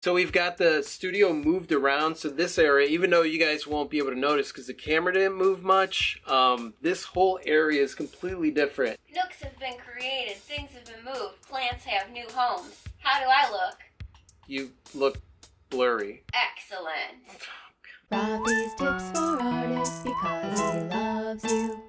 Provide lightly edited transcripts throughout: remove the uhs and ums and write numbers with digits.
So we've got the studio moved around, so this area, even though you guys won't be able to notice because the camera didn't move much, this whole area is completely different. Nooks have been created, things have been moved, plants have new homes. How do I look? You look blurry. Excellent. Rafi's tips for artists because he loves you.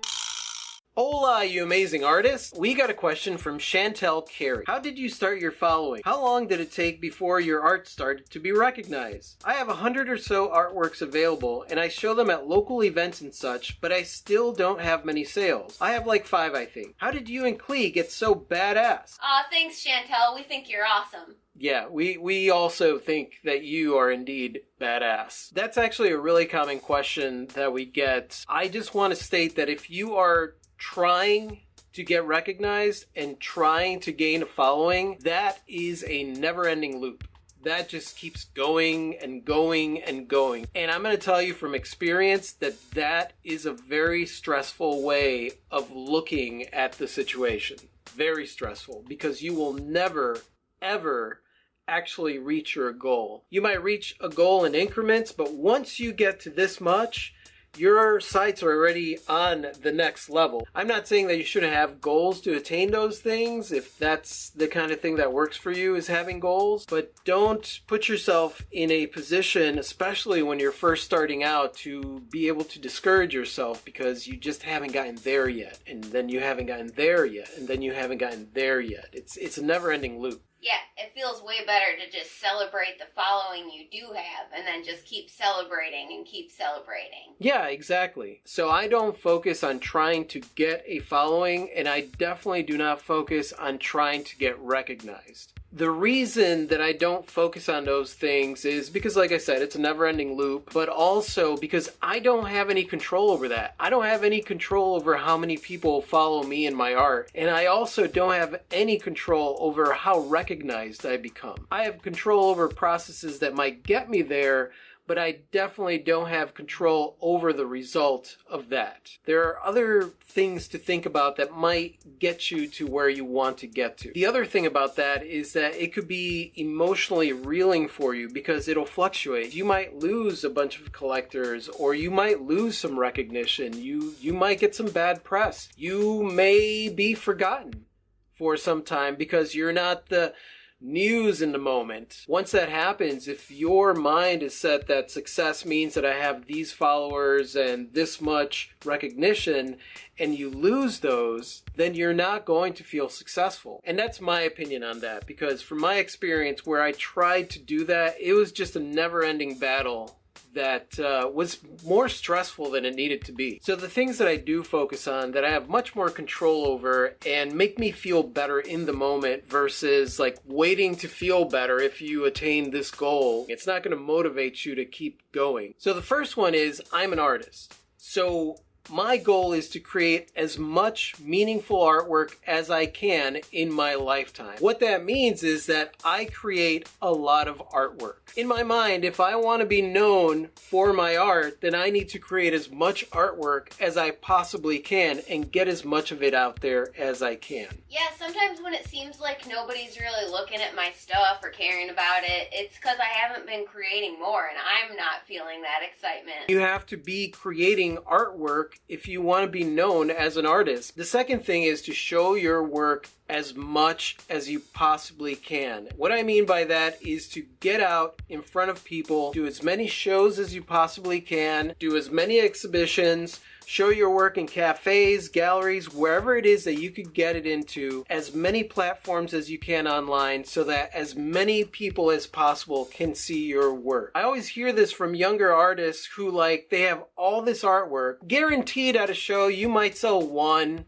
Hola, you amazing artists! We got a question from Chantel Carey. How did you start your following? How long did it take before your art started to be recognized? I have 100 or so artworks available, and I show them at local events and such, but I still don't have many sales. I have like 5, I think. How did you and Clee get so badass? Aw, thanks, Chantel. We think you're awesome. Yeah, we also think that you are indeed badass. That's actually a really common question that we get. I just want to state that if you are trying to get recognized and trying to gain a following, that is a never-ending loop. That just keeps going and going and going. And I'm going to tell you from experience that that is a very stressful way of looking at the situation. Very stressful, because you will never, ever actually reach your goal. You might reach a goal in increments, but once you get to this much, your sights are already on the next level. I'm not saying that you shouldn't have goals to attain those things, if that's the kind of thing that works for you, is having goals, but don't put yourself in a position, especially when you're first starting out, to be able to discourage yourself because you just haven't gotten there yet, and then you haven't gotten there yet, and then you haven't gotten there yet. It's a never-ending loop. Yeah, it feels way better to just celebrate the following you do have and then just keep celebrating and keep celebrating. Yeah, exactly. So I don't focus on trying to get a following, and I definitely do not focus on trying to get recognized. The reason that I don't focus on those things is because, like I said, it's a never-ending loop, but also because I don't have any control over that. I don't have any control over how many people follow me in my art, and I also don't have any control over how recognized I become. I have control over processes that might get me there, but I definitely don't have control over the result of that. There are other things to think about that might get you to where you want to get to. The other thing about that is that it could be emotionally reeling for you because it'll fluctuate. You might lose a bunch of collectors, or you might lose some recognition. You might get some bad press. You may be forgotten for some time because you're not the news in the moment. Once that happens, if your mind is set that success means that I have these followers and this much recognition, and you lose those, then you're not going to feel successful. And that's my opinion on that, because from my experience where I tried to do that, it was just a never-ending battle that was more stressful than it needed to be. So the things that I do focus on, that I have much more control over and make me feel better in the moment versus like waiting to feel better if you attain this goal, it's not going to motivate you to keep going. So the first one is I'm an artist. So my goal is to create as much meaningful artwork as I can in my lifetime. What that means is that I create a lot of artwork. In my mind, if I want to be known for my art, then I need to create as much artwork as I possibly can and get as much of it out there as I can. Yeah, sometimes when it seems like nobody's really looking at my stuff or caring about it, it's because I haven't been creating more and I'm not feeling that excitement. You have to be creating artwork if you want to be known as an artist. The second thing is to show your work as much as you possibly can. What I mean by that is to get out in front of people, do as many shows as you possibly can, do as many exhibitions, show your work in cafes, galleries, wherever it is that you could get it into, as many platforms as you can online so that as many people as possible can see your work. I always hear this from younger artists who they have all this artwork. Guaranteed at a show you might sell 1,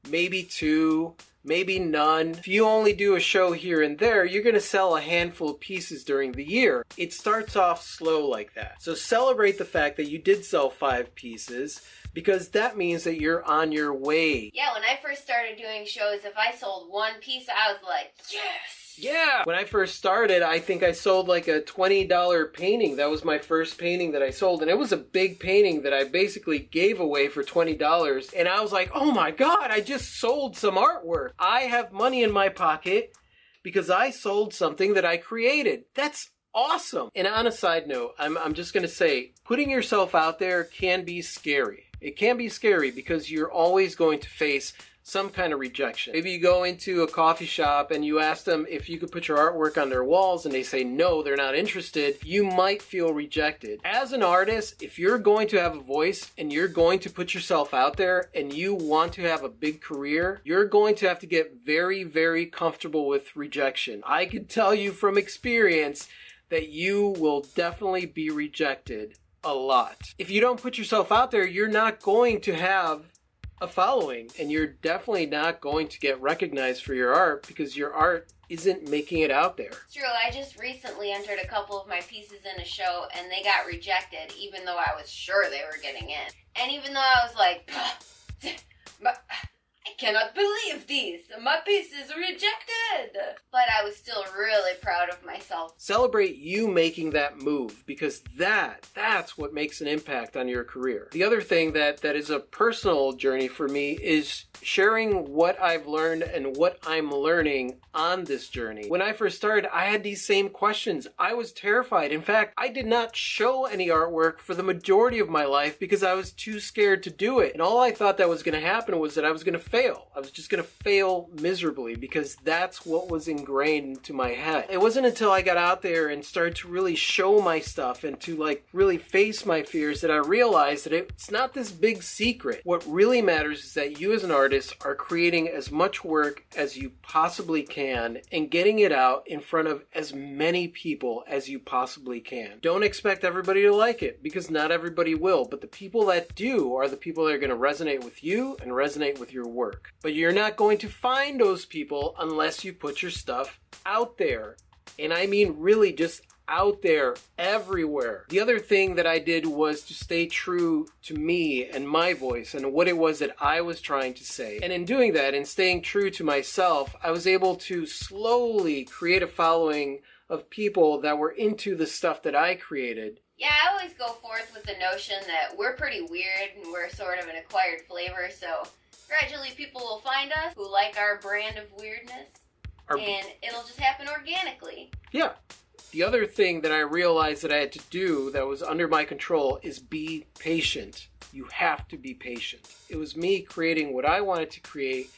maybe 2, maybe none. If you only do a show here and there, you're going to sell a handful of pieces during the year. It starts off slow like that. So celebrate the fact that you did sell 5 pieces, because that means that you're on your way. Yeah, when I first started doing shows, if I sold 1 piece, I was like, yes! Yeah! When I first started, I think I sold like a $20 painting. That was my first painting that I sold, and it was a big painting that I basically gave away for $20, and I was like, oh my god, I just sold some artwork. I have money in my pocket because I sold something that I created. That's awesome. And on a side note, I'm just going to say, putting yourself out there can be scary. It can be scary because you're always going to face some kind of rejection. Maybe you go into a coffee shop and you ask them if you could put your artwork on their walls and they say no, they're not interested. You might feel rejected. As an artist, if you're going to have a voice and you're going to put yourself out there and you want to have a big career, you're going to have to get very, very comfortable with rejection. I can tell you from experience that you will definitely be rejected a lot. If you don't put yourself out there, you're not going to have a following, and you're definitely not going to get recognized for your art because your art isn't making it out there. It's true. I just recently entered a couple of my pieces in a show and they got rejected even though I was sure they were getting in. And even though I was like, I cannot believe these. My piece is rejected. But I was still really proud of myself. Celebrate you making that move because that's what makes an impact on your career. The other thing that is a personal journey for me is sharing what I've learned and what I'm learning on this journey. When I first started, I had these same questions. I was terrified. In fact, I did not show any artwork for the majority of my life because I was too scared to do it. And all I thought that was going to happen was that I was going to fail. I was just going to fail miserably because that's what was ingrained into my head. It wasn't until I got out there and started to really show my stuff and to like really face my fears that I realized that it's not this big secret. What really matters is that you as an artist are creating as much work as you possibly can and getting it out in front of as many people as you possibly can. Don't expect everybody to like it because not everybody will, but the people that do are the people that are going to resonate with you and resonate with your work. But you're not going to find those people unless you put your stuff out there. And I mean really just out there everywhere. The other thing that I did was to stay true to me and my voice and what it was that I was trying to say. And in doing that and staying true to myself, I was able to slowly create a following of people that were into the stuff that I created. Yeah, I always go forth with the notion that we're pretty weird and we're sort of an acquired flavor, so gradually people will find us who like our brand of weirdness, and it'll just happen organically. Yeah. The other thing that I realized that I had to do that was under my control is be patient. You have to be patient. It was me creating what I wanted to create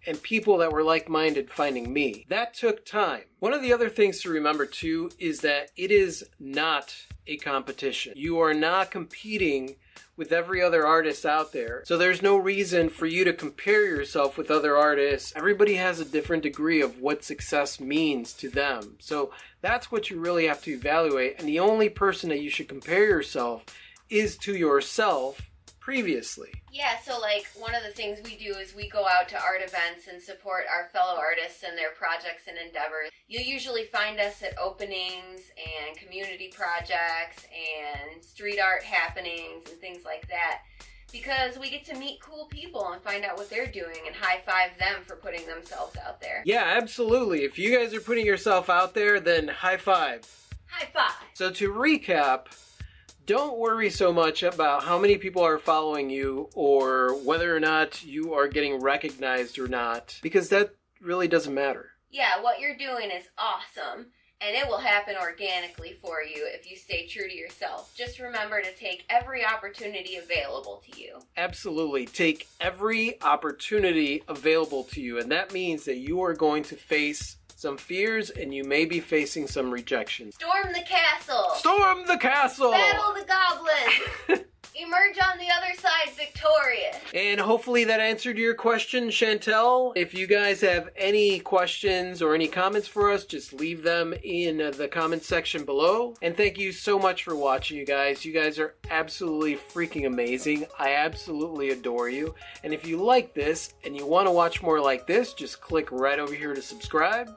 and people that were like-minded finding me. That took time. One of the other things to remember too is that it is not a competition. You are not competing with every other artist out there. So there's no reason for you to compare yourself with other artists. Everybody has a different degree of what success means to them. So that's what you really have to evaluate. And the only person that you should compare yourself is to yourself previously. Yeah, so like one of the things we do is we go out to art events and support our fellow artists and their projects and endeavors. You'll usually find us at openings and community projects and street art happenings and things like that because we get to meet cool people and find out what they're doing and high-five them for putting themselves out there. Yeah, absolutely. If you guys are putting yourself out there, then high five. High five. So to recap, don't worry so much about how many people are following you or whether or not you are getting recognized or not, because that really doesn't matter. Yeah, what you're doing is awesome, and it will happen organically for you if you stay true to yourself. Just remember to take every opportunity available to you. Absolutely. Take every opportunity available to you, and that means that you are going to face some fears and you may be facing some rejection. Storm the castle! Storm the castle! Battle the goblins! Emerge on the other side victorious! And hopefully that answered your question, Chantel. If you guys have any questions or any comments for us, just leave them in the comment section below. And thank you so much for watching, you guys. You guys are absolutely freaking amazing. I absolutely adore you. And if you like this and you want to watch more like this, just click right over here to subscribe.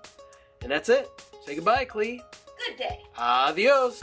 And that's it. Say goodbye, Clee. Good day. Adios.